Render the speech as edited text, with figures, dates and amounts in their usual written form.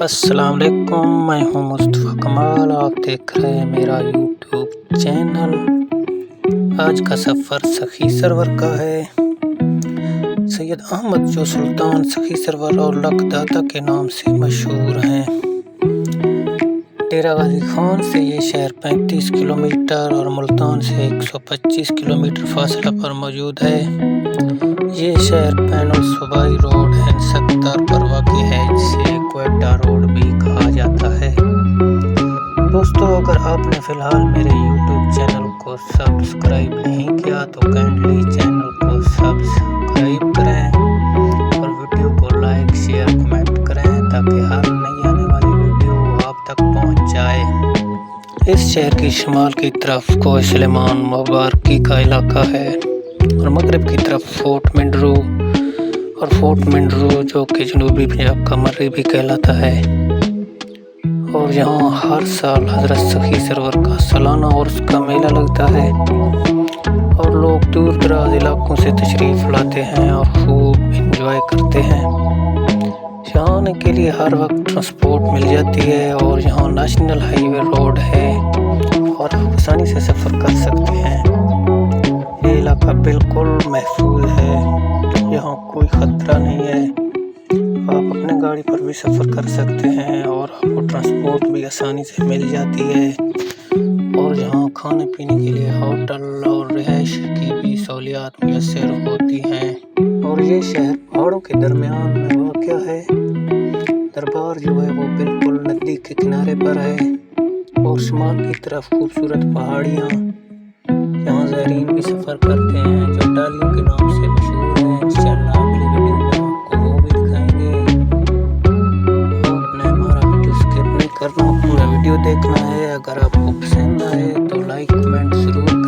السلام علیکم، میں ہوں مصطفیٰ کمال، آپ دیکھ رہے ہیں میرا یوٹیوب چینل۔ آج کا سفر سخی سرور کا ہے۔ سید احمد جو سلطان سخی سرور اور لکھ داتا کے نام سے مشہور ہیں۔ ڈیرہ غازی خان سے یہ شہر 35 کلومیٹر اور ملتان سے 125 کلومیٹر فاصلہ پر موجود ہے۔ یہ شہر بین الصوبائی روڈ سکتار پر واقع ہے، جسے کوئٹہ روڈ بھی کہا جاتا ہے۔ دوستو، اگر آپ نے فی الحال میرے یوٹیوب چینل کو سبسکرائب نہیں کیا تو کائنڈلی چینل کو سبسکرائب کریں اور ویڈیو کو لائک، شیئر، کمنٹ کریں تاکہ ہر نئی آنے والی ویڈیو آپ تک پہنچ جائے۔ اس شہر کی شمال کی طرف کوہ سلیمان مبارکی کا علاقہ ہے اور مغرب کی طرف فورٹ منڈرو اور فورٹ منڈرو جو کہ جنوبی پنجاب کا مرے بھی کہلاتا ہے، اور یہاں ہر سال حضرت سخی سرور کا سالانہ عرس کا میلہ لگتا ہے اور لوگ دور دراز علاقوں سے تشریف لاتے ہیں اور خوب انجوائے کرتے ہیں۔ یہاں آنے کے لیے ہر وقت ٹرانسپورٹ مل جاتی ہے اور یہاں نیشنل ہائی وے روڈ ہے اور آپ آسانی سے سفر کر سکتے ہیں۔ یہ علاقہ بالکل محفوظ ہے، یہاں کوئی خطرہ نہیں ہے، آپ اپنے گاڑی پر بھی سفر کر سکتے ہیں اور آپ کو ٹرانسپورٹ بھی آسانی سے مل جاتی ہے، اور یہاں کھانے پینے کے لیے ہوٹل اور رہائش کی بھی سہولیات میسر ہوتی ہیں۔ اور یہ شہر پہاڑوں کے درمیان میں واقع ہے۔ دربار جو ہے وہ بالکل ندی کے کنارے پر ہے اور شمال کی طرف خوبصورت پہاڑیاں، یہاں زائرین بھی سفر کرتے ہیں جو ڈالیوں کے نام سے مشہور ہیں۔ انشاءاللہ اگلی ویڈیو میں آپ کو وہ بھی دکھائیں گے۔ آپ نے ہمارا ویڈیو اسکپ نہیں کرنا، پورا ویڈیو دیکھنا ہے۔ اگر آپ کو پسند آئے تو لائک کمنٹ ضرور